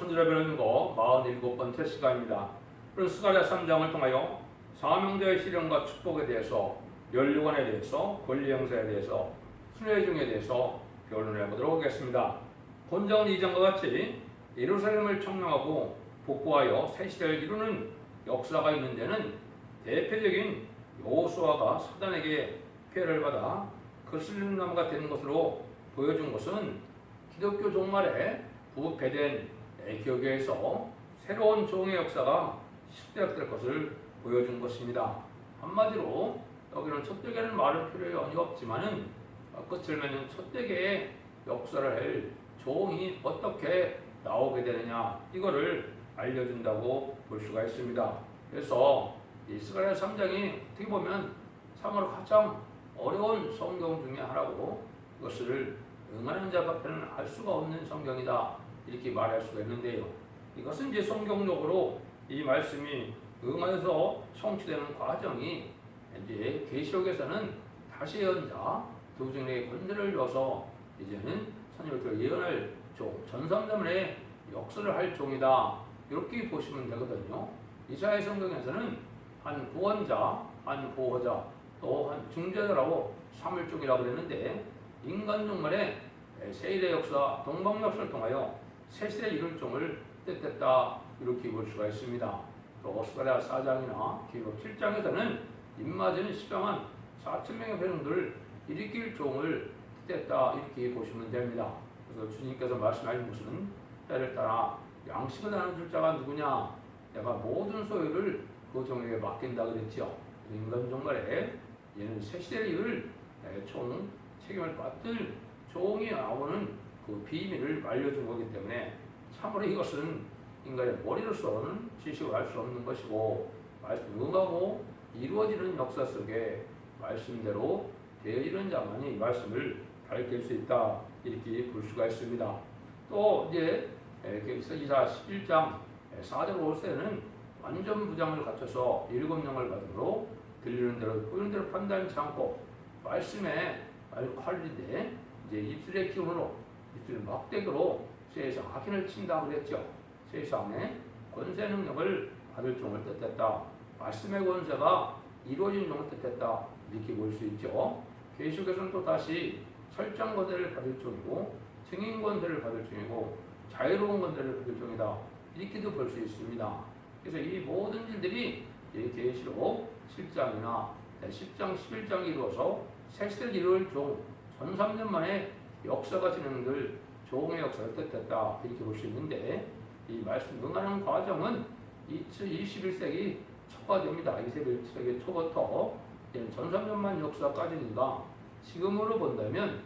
천지를 배우는 거 47번째 시간입니다. 오늘 스가랴 3장을 통하여 사명자의 실현과 축복에 대해서, 면류관에 대해서, 권리 행사에 대해서, 순회중에 대해서 변론해 보도록 하겠습니다. 본장은 2장과 같이 예루살렘을 청량하고 복구하여 새 시대를 이루는 역사가 있는 데는 대표적인 여호수아가 사단에게 패를 받아 거슬림나무가 된 것으로 보여준 것은 기독교 종말에 부패된 애교교에서 새로운 종의 역사가 시작될 것을 보여준 것입니다. 한마디로 여기는 첫대계는 말을 필요이 없지만은 끝을 맺는 첫대계의 역사를 할 종이 어떻게 나오게 되느냐, 이거를 알려준다고 볼 수가 있습니다. 그래서 이 스가랴 3장이 어떻게 보면 참으로 가장 어려운 성경 중에 하나고, 이것을 응하는 자 앞에는 알 수가 없는 성경이다, 이렇게 말할 수가 있는데요. 이것은 이제 성경적으로 이 말씀이 응하여서 성취되는 과정이 이제 계시록에서는 다시 예언자 두 중의 권세를 줘서 이제는 선지자로 예언할 종, 전삼대문의 역사를 할 종이다, 이렇게 보시면 되거든요. 이사야 성경에서는 한 구원자, 한 보호자, 또 한 중재자라고 삼일종이라고 그랬는데, 인간 종말의 세일의 역사, 동방 역사를 통하여 새 시대를 이룰 종을 뜻했다, 이렇게 볼 수가 있습니다. 또 스가랴 4장이나 기록 7장에서는 입맞은 십병한 4,000명의 백성들을 일으킬 종을 뜻했다, 이렇게 보시면 됩니다. 그래서 주님께서 말씀하신 것은 때를 따라 양식을 나눠줄 자가 누구냐, 내가 모든 소유를 그 종에게 맡긴다 그랬죠. 인간 종말에 얘는 새 시대를 이룰 총 책임을 맡을 종이 나오는 그 비밀을 알려준 거기 때문에 참으로 이것은 인간의 머리로서는 지식을 알 수 없는 것이고, 말씀 응하고 이루어지는 역사 속에 말씀대로 되어지는 자만이 말씀을 밝힐 수 있다, 이렇게 볼 수가 있습니다. 또 이제 이사 11장 4절 5절에는 완전 무장을 갖춰서 7명을 받음으로 들리는 대로 보이는 대로 판단치 않고 말씀에 칼인데 이제 입술의 기운으로, 입술의 막대기로 세상 악인을 친다 그랬죠. 세상에 권세 능력을 받을 종을 뜻했다, 말씀의 권세가 이루어진 종을 뜻했다, 이렇게 볼 수 있죠. 계시록에서는 또 다시 설정 권세를 받을 종이고, 증인 권세를 받을 종이고, 자유로운 권세를 받을 종이다, 이렇게도 볼 수 있습니다. 그래서 이 모든 일들이 계시록 7장이나 10장, 11장이 이루어서 새 시대를 이룰 종, 1300년 만에 역사가 진행될 종의 역사를 뜻했다, 이렇게 볼 수 있는데, 이 말씀 응하는 과정은 21세기 초가 됩니다. 21세기 초부터 1300년 역사까지니까 지금으로 본다면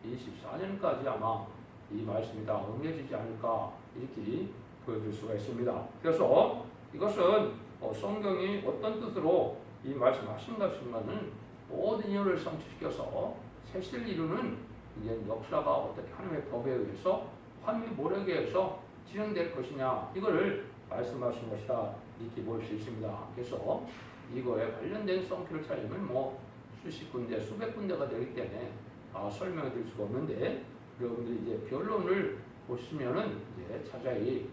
2024년까지 아마 이 말씀이 다 응해지지 않을까, 이렇게 보여줄 수가 있습니다. 그래서 이것은 성경이 어떤 뜻으로 이 말씀하신 것인가는 모든 인연을 성취시켜서 새 시대를 이루는 이제 역사가 어떻게 하나님의 법에 의해서, 하나님의 모략에 의해서 진행될 것이냐, 이거를 말씀하신 것이다, 이렇게 볼 수 있습니다. 그래서 이거에 관련된 성취를 찾으면 수십 군데, 수백 군데가 되기 때문에 설명해 드릴 수가 없는데, 여러분들이 이제 변론을 보시면은 이제 자세히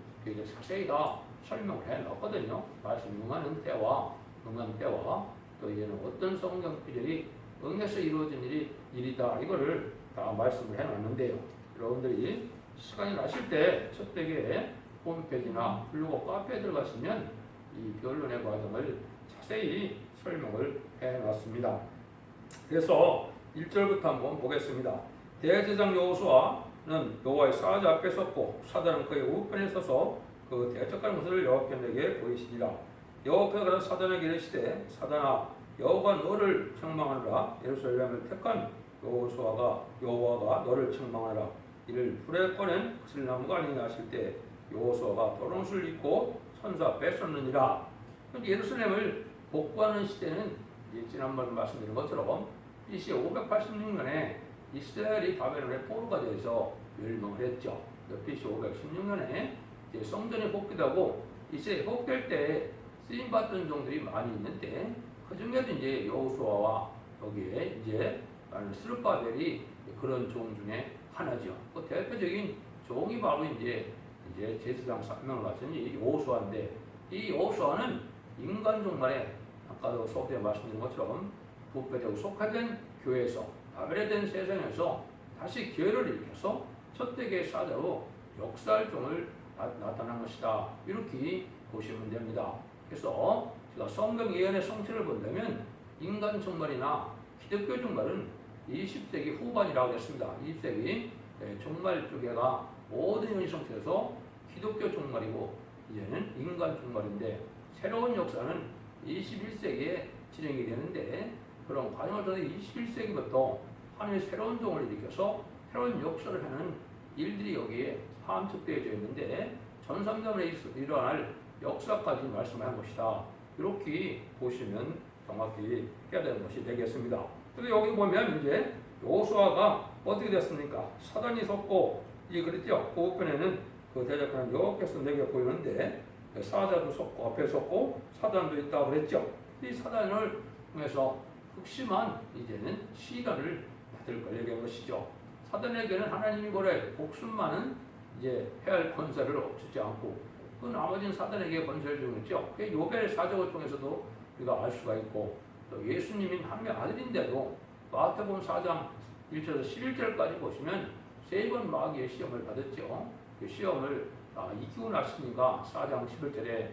자세히 다 설명을 해 놨거든요. 말씀 응하는 때와 응한 때와 또 이제는 어떤 성경 구절이 응해서 이루어진 일이다, 이거를 다 말씀을 해 놨는데요. 여러분들이 시간이 나실 때 첫대기에 홈페이지나 블로그 카페에 들어가시면 이 변론의 과정을 자세히 설명을 해 놨습니다. 그래서 1절부터 한번 보겠습니다. 대제사장 여호수아는 여호와의 사자 앞에 섰고 사단은 그의 우편에 서서 그 대적하는 것을 여호와께서 보이시니라. 여호와께서 사단에게 이르시되, 사단아, 여호와가 너를 책망하노라. 예루살렘을 택한 여호와가 너를 책망하라. 이를 불에 꺼낸 거슬나무가 아니냐 하실 때 여호수아가 도롱수를 입고 선수 앞에 섰느니라. 예루살렘을 복구하는 시대는 지난번 말씀드린 것처럼 BC 586년에 이스라엘이 바벨론의 포로가 되어서 멸망을 했죠. BC 516년에 성전이 복귀되고 이제 복될 때 쓰임받던 종들이 많이 있는데, 그 중에도 이제 여호수아와 거기에 이제 스룹바벨이 그런 종 중에 하나죠. 그 대표적인 종이 바로 이제 이제 제사장 3명을 가진 이 여호수아인데 이 여호수아는 인간 종말에 아까도 수업 때 말씀드린 것처럼 부패되고 속화된 교회에서 파멸된 세상에서 다시 기회를 일으켜서 첫대의 사자로 역사할 종을 나타난 것이다. 이렇게 보시면 됩니다. 그래서 제가 성경 예언의 성취를 본다면 인간 종말이나 기독교 종말은 20세기 후반이라고 했습니다. 20세기 종말 쪽에가 모든 현이 성취해서 기독교 종말이고 이제는 인간 종말인데 새로운 역사는 21세기에 진행이 되는데 그런 과정을 통해 21세기부터 하나님의 새로운 종을 일으켜서 새로운 역사를 하는 일들이 여기에 함축되어져 있는데 전삼전에 일어날 역사까지 말씀한 것이다. 이렇게 보시면 정확히 깨달은 것이 되겠습니다. 그래서 여기 보면 이제 여호수아가 어떻게 됐습니까? 사단이 섰고 이 그랬죠. 그 우편에는 그 대적하는 여호께서 내게 보이는데 사자도 섰고 앞에 섰고 사단도 있다고 그랬죠. 이 사단을 통해서 극심한 이제는 시련을 받을 걸리게 것이죠. 사단에게는 하나님이 고래 복순만은 이제 해할 권세를 주지 않고 그 나머지는 사단에게 권세를 주고 있죠. 그 요벨 사적을 통해서도 우리가 알 수가 있고 또 예수님이 하나님의 아들인데도 마태복음 4장 1절에서 11절까지 보시면 3번 마귀의 시험을 받았죠. 그 시험을 이기고 났으니까 4장 11절에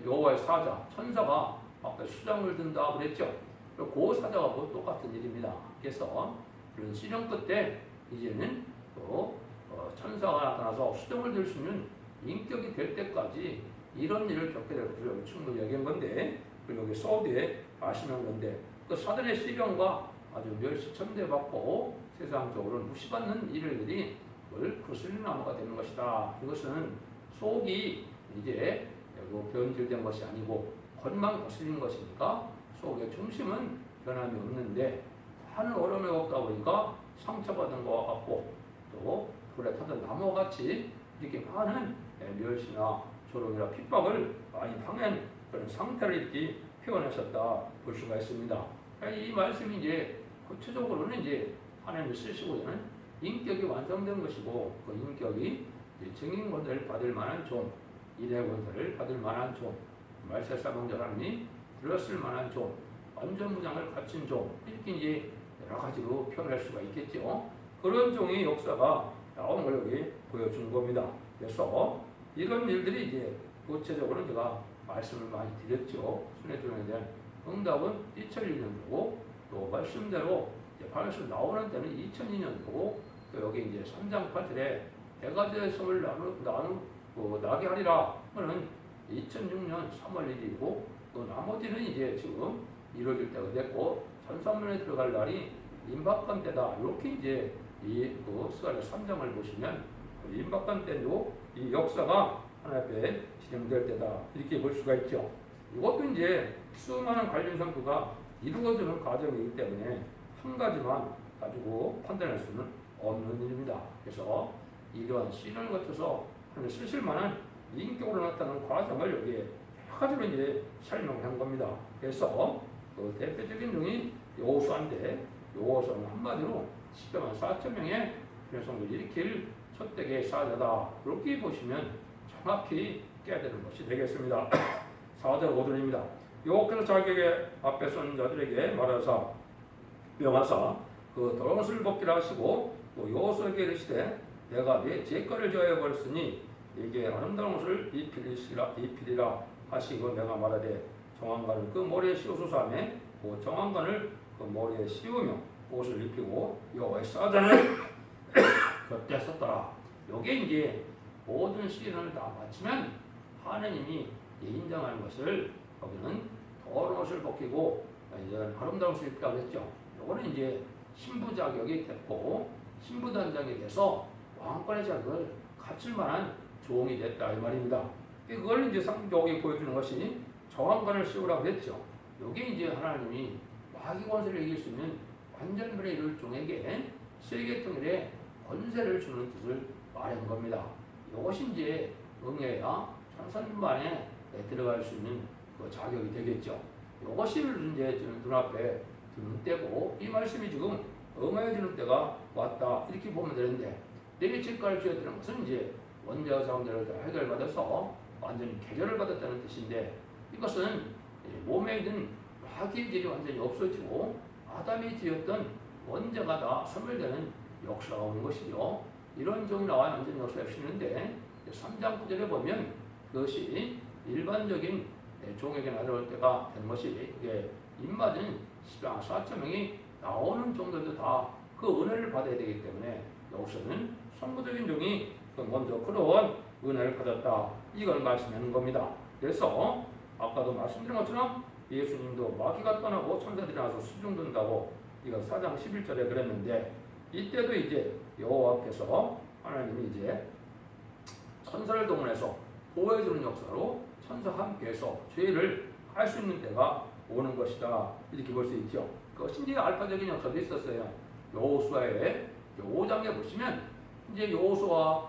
여호와의 사자 천사가 앞에 수장을 든다 그랬죠. 그 사자가 뭐 똑같은 일입니다. 그래서 그런 시련 끝에 이제는 또 천사가 나타나서 수정을 들 수 있는 인격이 될 때까지 이런 일을 겪게 될 것을 충분히 얘기한 건데 그리고 여기 소디에 아시는 건데 그 사단의 시련과 아주 멸시천대받고 세상적으로 무시받는 일들이 거슬린 나무가 되는 것이다. 이것은 속이 이제 변질된 것이 아니고 겉만 거슬린 것이니까 속의 중심은 변함이 없는데 하는 어려움이 없다 보니까 상처받은 것과 같고 또 불에 타던 나무같이 이렇게 많은 멸시나 조롱이나 핍박을 많이 당한 그런 상태를 이렇게 표현하셨다 볼 수가 있습니다. 이 말씀이 이제 구체적으로는 이제 하나님이 쓰시고는 인격이 완성된 것이고 그 인격이 증인 권세를 받을 만한 종, 일의 권세를 받을 만한 종, 말세사명자 하나님이 들었을 만한 종, 완전 무장을 갖춘 종 이렇게 이제 여러 가지로 표현할 수가 있겠죠. 그런 종의 역사가 나오는 걸 여기 보여준 겁니다. 그래서 이런 일들이 이제 구체적으로 제가 말씀을 많이 드렸죠. 순회종에 대한 응답은 2001년도고 또 말씀대로 바울서 나오는 때는 2002년도고 또 여기 이제 3장 8절에 대가지의 성을 나게 하리라 하는 2006년 3월 1일이고 또 나머지는 이제 지금 이루어질 때가 됐고 전산문에 들어갈 날이 임박한 때다. 이렇게 이제 그 스가랴 3장을 보시면 임박한 때도 이 역사가 하나님 앞에 진행될 때다. 이렇게 볼 수가 있죠. 이것도 이제 수많은 관련 상표가 이루어지는 과정이기 때문에 한 가지만 가지고 판단할 수는 없는 일입니다. 그래서 이러한 시련을 거쳐서 하나님 쓰실 만한 인격으로 나타나는 과정을 여기에 여러 가지로 이제 설명한 겁니다. 그래서 그 대표적인 종이 여호수아인데 여호수아는 한마디로 10만 4천 명의 성도를 일으킬 첫대의 사자다. 그렇게 보시면 정확히 깨달은 것이 되겠습니다. 4절 5절입니다. 여호와께서 자기에게 앞에 선 자들에게 말하사 명하사 그 더러운 옷을 벗기라 하시고 또 여호수아에게 이르시되 내가 네 죄가를 저해 버렸으니 네게 아름다운 옷을 입히리라 하시고 내가 말하되 정황관을 그 머리에 씌우소서 하며 그 정황관을 그 머리에 씌우며 옷을 입히고 여호와의 사자를 곁에 섰더라. 여기에 이제 모든 시련을 다 마치면 하나님이 인정하는 것을 여기는 더러운 옷을 벗기고 이제 아름다운 옷을 입히라고 했죠. 이거는 이제 신부 자격이 됐고 신부 단장이 돼서 왕권의 자격을 갖출 만한 종이 됐다 이 말입니다. 그걸 이제 상적이 보여주는 것이 정황관을 씌우라고 했죠. 여기 이제 하나님이 마귀 권세를 이길 수 있는 완전변에 이룰 종에게 세계 통일에 권세를 주는 뜻을 말한 겁니다. 이것이 이제 응해야 천선만에 들어갈 수 있는 그 자격이 되겠죠. 이것이 이제 눈앞에 두는 때고 이 말씀이 지금 응하여 주는 때가 왔다 이렇게 보면 되는데 내게 죄가를 줘야 되는 것은 이제 원죄와 사문제를 다 해결받아서 완전히 개절을 받았다는 뜻인데, 이것은 몸에 있는 마귀의 질이 완전히 없어지고 아담이 지었던 원죄가 다 소멸되는 역사가 오는 것이죠. 이런 종이 나와 완전히 역사가 없는데 3장 9절에 보면 그것이 일반적인 종에게 나올 때가 되는 것이, 그게 입맞은 십양 4천 명이 나오는 종들도 다 그 은혜를 받아야 되기 때문에 여기서는 선구적인 종이 먼저 그런 은혜를 받았다, 이걸 말씀하는 겁니다. 그래서 아까도 말씀드린 것처럼 예수님도 마귀가 떠나고 천사들이 나와서 수중든다고 이거 4장 11절에 그랬는데, 이때도 이제 여호와께서 하나님이 이제 천사를 동원해서 보호해주는 역사로 천사와 함께해서 죄를 할 수 있는 때가 오는 것이다, 이렇게 볼 수 있죠. 그것이 이제 알파적인 역사도 있었어요. 여호수아의 5장에 보시면 이제 여호수아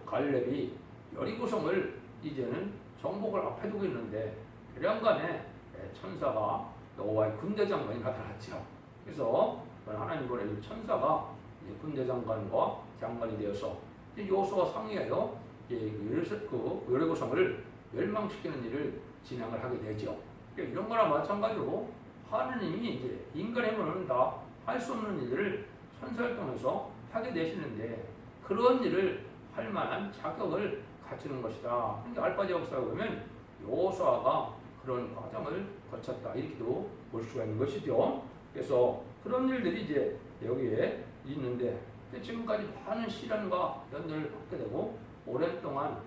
갈렙이 여리고성을 이제는 정복을 앞에 두고 있는데 대량간에 천사가 여호와의 군대 장관이 나타났죠. 그래서 하나님 보내준 천사가 이제 군대 장관과 장관이 되어서 여호수아 상의하여 그 여리고성을 멸망시키는 일을 진행을 하게 되죠. 그러니까 이런 거나 마찬가지로 하나님이 이제 인간의 힘으로는 다 할 수 없는 일을 천사를 통해서 하게 되시는데, 그런 일을 할 만한 자격을 갖추는 것이다. 그러니까 알파지 역사에 보면 여호수아가 그런 과정을 거쳤다, 이렇게도 볼 수가 있는 것이죠. 그래서 그런 일들이 이제 여기에 있는데, 지금까지 많은 시련과 연단을 받게 되고 오랜 동안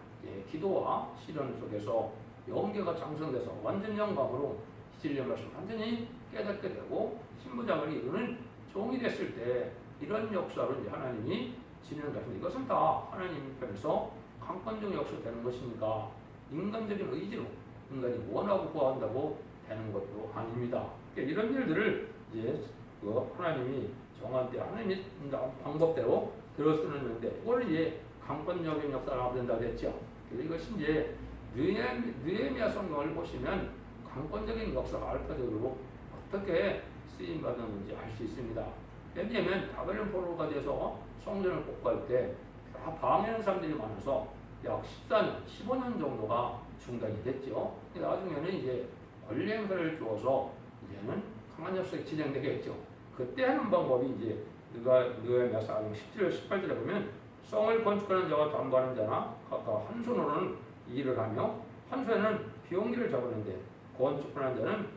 기도와 시련 속에서 영계가 장성돼서 완전 영광으로 진리의 말씀 완전히 깨닫게 되고 신부장을 이루는 종이 됐을 때 이런 역사로 이제 하나님이 진행하시는, 이것은 다 하나님 편에서 강권적 역사가 되는 것이니까 인간적인 의지로 인간이 원하고 구한다고 되는 것도 아닙니다. 그러니까 이런 일들을 이제 하나님이 정한 때 하나님이 방법대로 들어 쓰는데, 이거는 이제 강권적인 역사를 하게 된다고 했죠. 그래서 이것이 이제 느헤미야 성경을 보시면 강권적인 역사가 알파적으로 어떻게 쓰임 받았는지 알 수 있습니다. 왜냐하면 바벨론 포로가 돼서 성전을 복구할 때 다 방해하는 사람들이 많아서 약 14년, 15년 정도가 중단이 됐죠. 나중에는 이제 권리 행사를 주어서 이제는 강한 역사가 진행되겠죠. 그때 하는 방법이 이제 느헤미야 4장 17절, 18절에 보면 성을 건축하는 자와 담보하는 자나 각각 한 손으로는 일을 하며 한 손에는 비용기를 잡았는데 건축하는 자는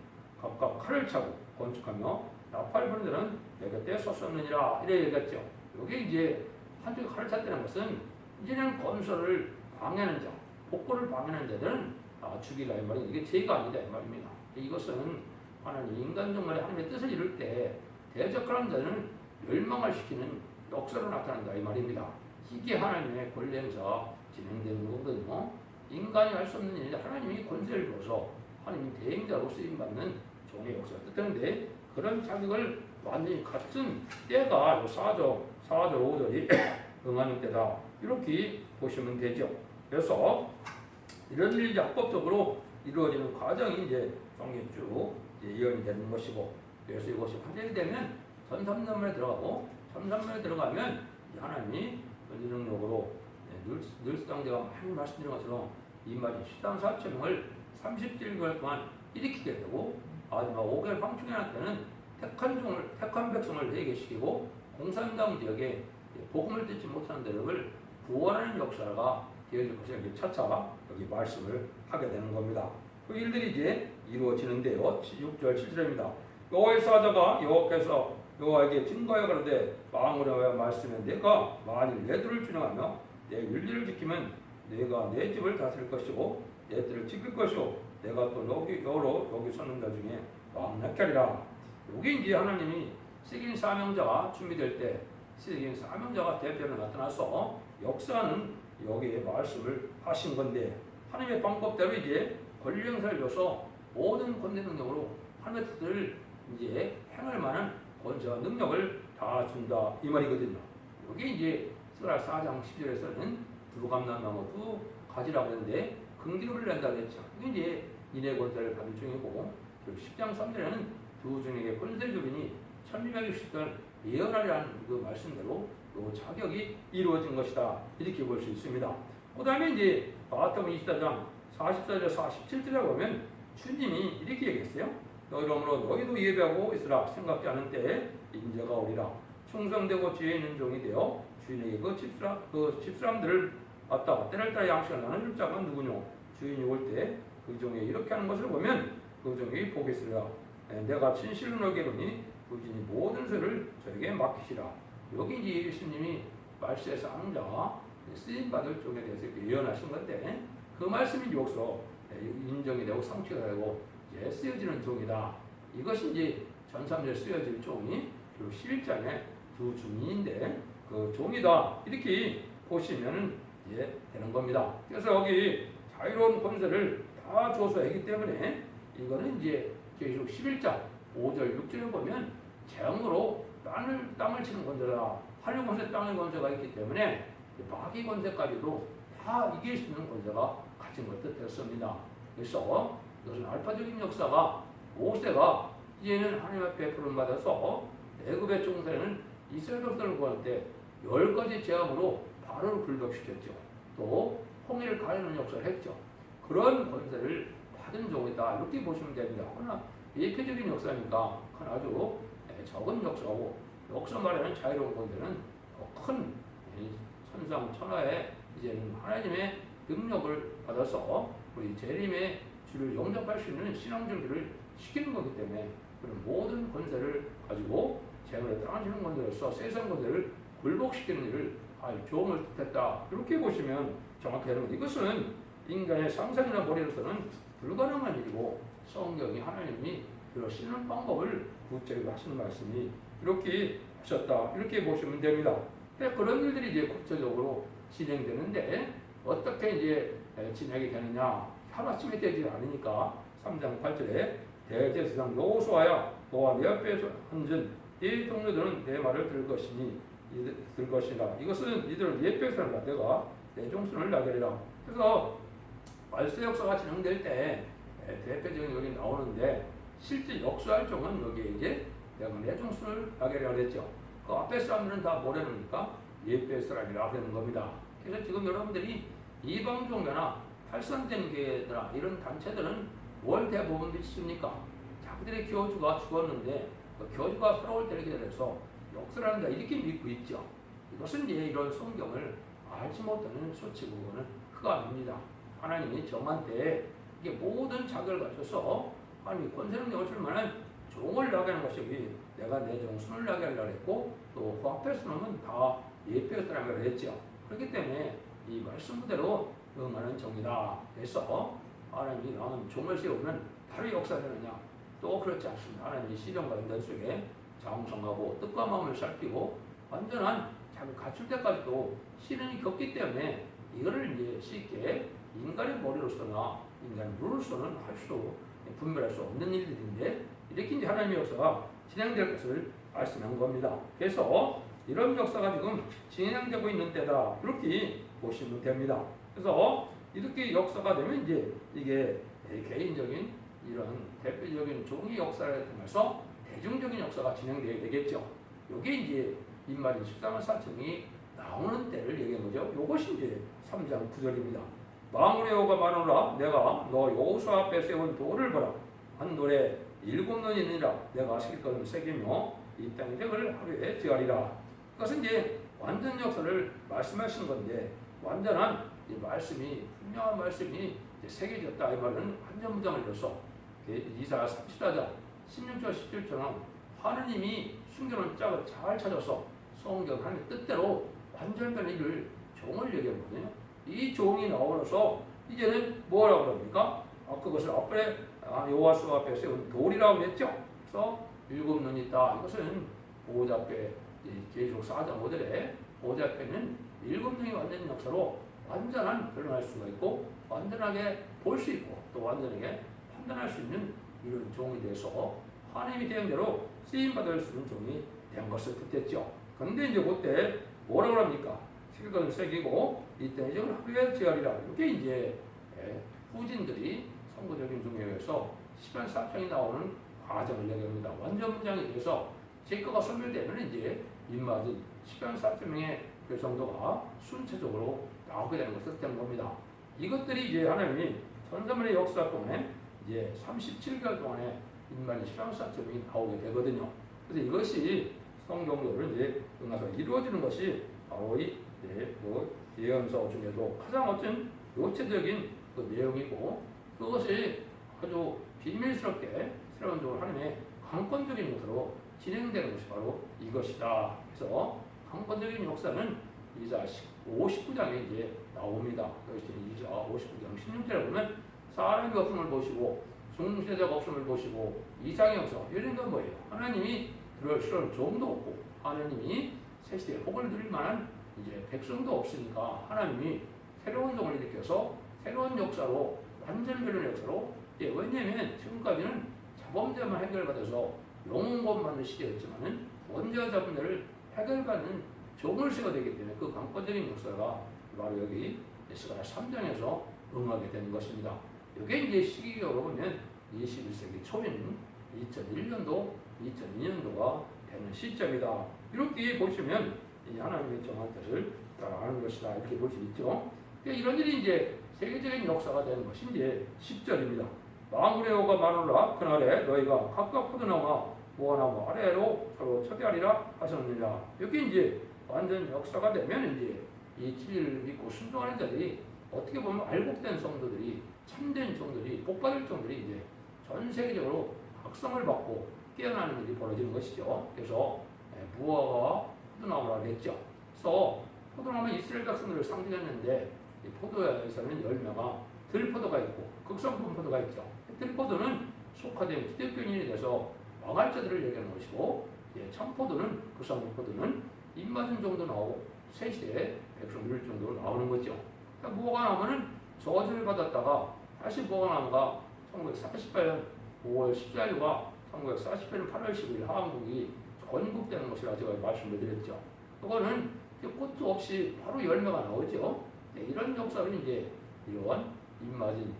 각각 칼을 차고 건축하며 나팔을 부는 자는 내 곁에 섰었느니라, 이래 얘기했죠. 여기 이제 한쪽에 칼을 찼다는 것은 이제는 건설을 방해하는 자, 복구를 방해하는 자들은 죽이라, 이 말이 이게 죄가 아니다, 이 말입니다. 이것은 하나님 인간정말에 하나님의 뜻을 이룰 때 대적하는 자는 멸망을 시키는 역사로 나타난다, 이 말입니다. 이게 하나님의 권리 행사가 진행되는 거거든요. 인간이 할 수 없는 일을 하나님이 권세를 줘서 하나님 대행자로 쓰임받는 종의 역사가 뜻하는데, 그런 자격을 완전히 갖춘 때가 4절, 5절이 응하는 때다, 이렇게 보시면 되죠. 그래서 이런 일이 합법적으로 이루어지는 과정이 이제 종이 쭉 예언이 되는 것이고, 그래서 이것이 완전히 되면 전삼년만에 들어가고, 전삼년에 들어가면 하나님이 능력으로 늘 수장제가 많이 말씀드린 것처럼 이마지 13, 4천 명을 37개월 동안 일으키게 되고, 마지막 5개월 방충해할 때는 택한 백성을 회개시키고 공산당 지역에 복음을 듣지 못하는 데를 구원하는 역사가 되어질 것을 차차 여기 말씀을 하게 되는 겁니다. 그 일들이 이제 이루어지는데요. 6절 7절입니다. 여호와의 사자가 여호와께서 여호와에게 증거하여 가로되 망우려야 말씀에 내가 만일 내 들을 준행하며 내 윤리를 지키면 내가 내 집을 다스릴 것이고 내 뜰을 지킬 것이고 내가 또 여기 서는 자 중에 왕락케 하리라. 여기 이제 하나님이 세계인 사명자가 준비될 때 세계인 사명자가 대표로 나타나서 역사는 여기에 말씀을 하신 건데, 하나님의 방법대로 이제 권리 행사를 줘서 모든 권세 능력으로 하나님의 뜻을 이제 행할 만한 권세와 능력을 다 준다, 이 말이거든요. 여기 이제 스가랴 4장 10절에서는 두 감람나무 두 가지라고 했는데 긍지로를 낸다고 했죠. 이게 이제 인의 권세를 받을 중이고, 그리고 10장 3절에는 두 중에게 권세 주리니 천리명이 시던 예언하리라는 그 말씀대로 그 자격이 이루어진 것이다. 이렇게 볼 수 있습니다. 그 다음에 이제 마태복음 24장 44절 47절에 보면 주님이 이렇게 얘기했어요. 이러므로 너희도 예배하고 있으라. 생각지 않은 때에 인자가 오리라. 충성되고 지혜 있는 종이 되어 주인에게 그 집사람들을 갖다가 때를 따라 양식을 나눠줄 자가 누구뇨? 주인이 올 때 그 종이 이렇게 하는 것을 보면 그 종이 복이 있으리라. 내가 진실로 너에게 이르노니 그 주인이 모든 소를 저에게 맡기시라. 여기 이제 예수님이 말세에서 항자 쓰임받을 쪽에 대해서 예언하신 건데 그 말씀이 여기서 인정이 되고 성취가 되고 이제 쓰여지는 종이다. 이것이 이제 전삼절 쓰여질 종이 그리고 11장에 두 중인인데 그 종이다. 이렇게 보시면 이제 되는 겁니다. 그래서 여기 자유로운 권세를 다 줘서 했기 때문에 이거는 이제 계속 11장 5절 6절에 보면 재앙으로 땅을 치는 권세다. 활용 권세, 땅의 권세가 있기 때문에 마귀 권세까지도 다 이길 수 있는 권세가 가진 걸 뜻했습니다. 그래서 이것은 알파적인 역사가 모세가 이제는 하나님 앞에 부름받아서 애굽의 총사는 이스라엘 백성을 구할 때 10가지 재앙으로 바로를 굴복시켰죠. 또 홍해를 가르는 역사를 했죠. 그런 권세를 받은 종이다. 이렇게 보시면 됩니다. 그러나 예표적인 역사니까 아주 적은 역사고 역사 말에는 자유로운 권세는 큰 천상 천하에 이제는 하나님의 능력을 받아서 우리 재림의 주를 영접할 수 있는 신앙 준비를 시키는 거기 때문에 그런 모든 권세를 가지고 재물에 떨어지는 권세로서 세상 권세를 굴복시키는 일을 종을 뜻했다. 이렇게 보시면 정확히 되는 겁니다. 이것은 인간의 상상이나 머리로서는 불가능한 일이고 성경이 하나님이 그러시는 방법을 구체적으로 하시는 말씀이 이렇게 하셨다. 이렇게 보시면 됩니다. 그런 일들이 이제 구체적으로 진행되는데 어떻게 이제 진행이 되느냐? 하루아침에 되지 않으니까 3장 8절에 대제사장 여호수아야 너와 내 앞에 앉은 네 동료들은 내 말을 들을 것이라. 이것은 이들을 예표해서는 내가 내 종순을 나게 하리라. 그래서 말세 역사가 진행될 때 대표적인 여기 나오는데 실제 역사할 종은 여기에 이제 내가 내 종순을 나게 하리라 그랬죠. 그 앞에 사람들은 다 뭐라합니까? 예표의 사람이라 하는 겁니다. 그래서 지금 여러분들이 이방 종교나 탈선된 교회나 이런 단체들은 뭘 대부분 믿습니까? 자기들의 교주가 죽었는데 그 교주가 서러울 때를 기다려서 역사를 한다 이렇게 믿고 있죠. 이것은 이제 이런 성경을 알지 못하는 소치부고는 흑암입니다. 하나님이 정한 때에 이게 모든 자격을 갖춰서 하나님이 권세를 내어줄 만한 종을 나게 하는 것이 내가 내 종순을 나게 하려고 했고 또 그 앞에서는 다 예표였다라고 했죠. 그렇기 때문에 이 말씀 그대로 응하는 종이다. 그래서 하나님이 나는 종을 세우면 바로 역사되느냐? 또 그렇지 않습니다. 하나님이 시련과 연단 속에 장성하고 뜻과 마음을 살피고 완전한 자기 갖출 때까지도 시련이 겪기 때문에 이거를 이제 쉽게 인간의 머리로서나 인간의 눈으로서는 분별할 수 없는 일들인데 이렇게 이제 하나님의 역사가 진행될 것을 말씀한 겁니다. 그래서 이런 역사가 지금 진행되고 있는 때다. 이렇게 보시면 됩니다. 그래서 이렇게 역사가 되면 이제 이게 개인적인 이런 대표적인 종의 역사를 통해서 대중적인 역사가 진행되어야 되겠죠. 이게 이제 인마리 14만 4천이 나오는 때를 얘기한 거죠. 이것이 이제 3장 9절입니다. 망울의 여호가 말하노라 내가 너 여호수아 앞에 세운 돌을 보라. 한 돌에 7논이 있느니라. 내가 새길 것을 새기며 이 땅의 쟁을 하루에 제하리라. 그것은 이제 완전 역사를 말씀하시는 건데 완전한 이 말씀이 분명한 말씀이 새겨졌다 이 말은 한전무장을 이뤄서 이사야 34장 16절 17절처럼 하느님이 숨겨놓은 짝을 잘 찾아서 성경 하나님의 뜻대로 완전한 일을 종을 얘기하거든요. 이 종이 나오면서 이제는 뭐라고 그럽니까? 그것을 앞에 여호와수 앞에 세운 돌이라고 했죠. 그래서 7눈이 있다. 이것은 보호자께 계시록 4장 5절에 보호자께는 7명의 완전 역사로 완전한 변론할 수가 있고 완전하게 볼 수 있고 또 완전하게 판단할 수 있는 이런 종이 돼서 하나님이 대응대로 쓰임받을 수 있는 종이 된 것을 뜻했죠. 그런데 이제 그때 뭐라고 합니까? 새길 것을 새기고 이때 이제 하루에 제하리라. 이렇게 이제 후진들이 선거적인 중에서 10년 4장이 나오는 과정을 얘기합니다. 완전 문장에 대해서 제거가 소멸되면 이제 입맞은 10년 4.0의 그 정도가 순차적으로 나오게 되는 것을 뜻하는 겁니다. 이것들이 이제 하나님이 천사만의 역사 동안에 이제 37개월 동안에 인간의 10년 4.0이 나오게 되거든요. 그래서 이것이 성경적으로 이제 응해서 이루어지는 것이 바로 이 예언서 중에도 가장 어떤 요체적인 그 내용이고, 그것이 아주 비밀스럽게 새로운 쪽으로 하나님의 강권적인 역사로 진행되는 것이 바로 이것이다. 그래서 강권적인 역사는 이사 59장에 이제 나옵니다. 그것이 이사 59장 16절에 보면 사람의 없음을 보시고 중세적 없음을 보시고 이상의 역사, 이런 건 뭐예요? 하나님이 들어올 종도 없고 하나님이 새 시대에 복을 누릴 만한 이제 백성도 없으니까 하나님이 새로운 종을 일으켜서 새로운 역사로, 완전 변화의 역사로, 왜냐하면 지금까지는 자범죄만 해결받아서 영웅권 받는 시대였지만은 원죄와 자범죄를 해결받는 종을 세워야 되기 때문에 그 강권적인 역사가 바로 여기 에스겔 3장에서 응하게 되는 것입니다. 이게 이제 시기적으로 보면 21세기 초인 2001년도, 2002년도가 되는 시점이다. 이렇게 보시면 이 하나님의 정한 뜻을 따라가는 것이다. 이렇게 볼 수 있죠. 이런 일이 이제 세계적인 역사가 되는 것이 이제 10절입니다. 만물의 여호가 마누라 그날에 너희가 각각 포도나무와 무화나무 아래로 서로 초대하리라 하셨느니라. 여기 이제 완전 역사가 되면 이제 이 진리를 믿고 순종하는 자들이 어떻게 보면 알곡된 성도들이, 참된 종들이, 복받을 종들이 이제 전 세계적으로 각성을 받고 깨어나는 일이 벌어지는 것이죠. 그래서 무화과 포도나무라고 했죠. 그래서 포도나무는 이스라엘 백성들을 상징했는데 이 포도에서는 열매가 들포도가 있고 극성품 포도가 있죠. 들포도는 속화된 기독교인이 돼서 망할 자들을 얘기하는 것이고, 참포도는, 극성품 포도는 입맞은 정도 나오고 새 시대에 백성들 정도로 나오는 거죠. 그러니까 무화과나무는 저주를 받았다가 다시 무화과나무가 1948년 5월 14일과 1948년 8월 10일 한국이 건국되는 것이라 제가 말씀을 드렸죠. 그거는 꽃도 없이 바로 열매가 나오죠. 이런 역사를 이제 이러한 입맞은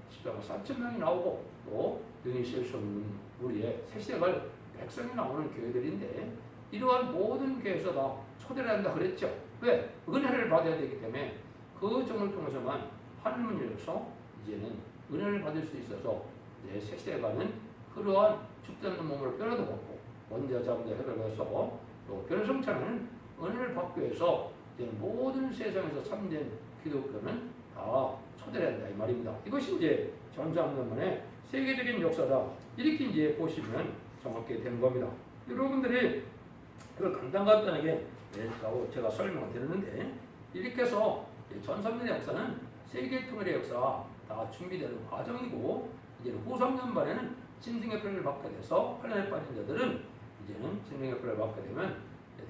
십자가 4,000명이 나오고 또 등이 실 수 없는 우리의 새세갈 백성이 나오는 교회들인데, 이러한 모든 교회에서 다 초대를 한다 그랬죠. 왜? 은혜를 받아야 되기 때문에 그 종을 통해서만 하늘문을 열어서 이제는 은혜를 받을 수 있어서 이제 새세가는 그러한 죽지 않는 몸을 뼈라도 받고 원죄와 자범죄 해결해서 또 변성찬은 은혜를 받기 위해서 이제 모든 세상에서 참된 기독교는 다 초대를 한다 이 말입니다. 이것이 이제 전사함만의 세계적인 역사다. 이렇게 이제 보시면 정확하게 되는 겁니다. 여러분들이 그걸 간단간단하게 제가 설명을 드렸는데, 이렇게 해서 전삼년의 역사는 세계 통일의 역사가 다 준비되는 과정이고, 이제는 후 3년 반에는 짐승의 표를 받게 돼서 환란에 빠진 자들은 이제는 짐승의 표를 받게 되면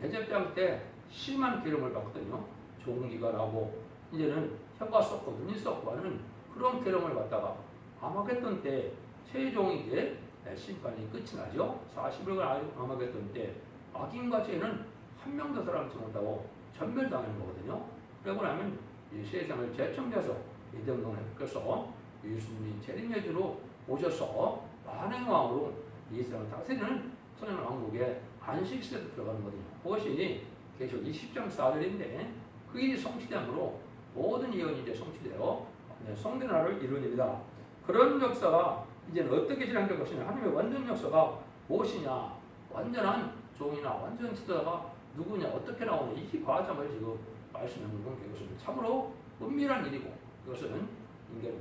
대접장 때 심한 기름을 받거든요. 종기가 나고 이제는 혀가 썩고 눈이 썩고 하는 그런 기름을 받다가 아마겟돈 때 최종이 이제 심판이 끝이 나죠. 40일간 아마겟돈 때 악인과 죄는 한 명도 살아남지 못하고 전멸당하는 거거든요. 그러고 나면 이 세상을 재청해서 이등동에 껴서 예수님이 재림해주로 오셔서 만행의 왕으로 이 세상을 다스리는 천년 왕국의 안식시대로 들어가는 거거든요. 그것이 계속 20장 4절인데 그 일이 성취됨으로 모든 예언이 이제 성취되어 성된 나라를 이루어집니다. 그런 역사가 이제는 어떻게 진행될 것이냐, 하나님의 완전 역사가 무엇이냐, 완전한 종이나 완전 지도자가 누구냐, 어떻게 나오냐, 이 과정을 지금 말씀하는 건 그것은 참으로 은밀한 일이고, 그것은 인간의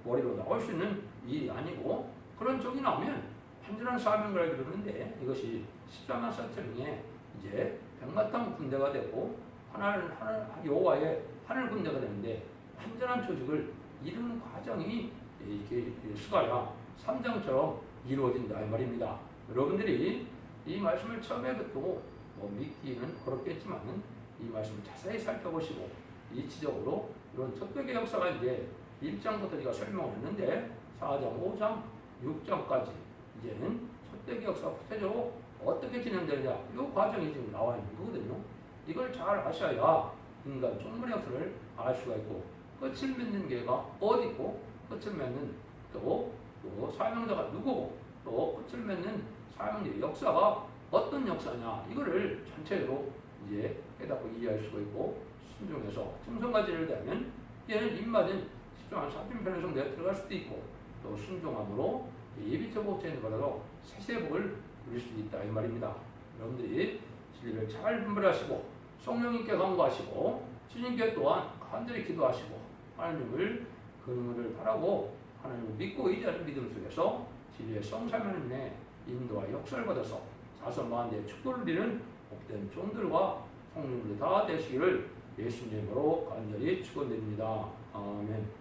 머리로 나올 수 있는 일이 아니고, 그런 종이 나오면 완전한 사명을 이루는데, 이것이 14만 4천명의 이제 백마탄 군대가 되고 여호와의 하늘 군대가 되는데, 완전한 조직을 이루는 과정이 이렇게 스가랴 3장처럼 이루어진다 이 말입니다. 여러분들이 이 말씀을 처음에 듣고 믿기는 어렵겠지만 이 말씀을 자세히 살펴보시고 이치적으로 이런 촛대의 역사가 이제 1장부터 제가 설명을 했는데 4장, 5장, 6장까지 이제는 촛대의 역사가 구체적으로 어떻게 진행되느냐, 이 과정이 지금 나와 있는 거거든요. 이걸 잘 아셔야 인간 종말의 역사를 알 수가 있고, 끝을 맺는 교회가 어디 있고, 끝을 맺는 또 사명자가 누구고, 또 끝을 맺는 사명자의 역사가 어떤 역사냐 이거를 전체적으로 이제 깨닫고 이해할 수가 있고 순종해서 충성까지를 대하면 얘는 입맞은 10조 한 30편의 성대에 들어갈 수도 있고 또 순종함으로 예비적 복제를 받아서 세세 복을 누릴 수도 있다 이 말입니다. 여러분들이 진리를 잘 분별하시고 성령님께 간구하시고 주님께 또한 간절히 기도하시고 하나님을 그 은혜를 바라고 하나님을 믿고 의지하는 믿음 속에서 진리의 성삼하는 내 인도와 역사를 받아서 자선 만대의 축도를 누리는 복된 종들과 성령들이 다 되시기를 예수님으로 간절히 축원드립니다. 아멘.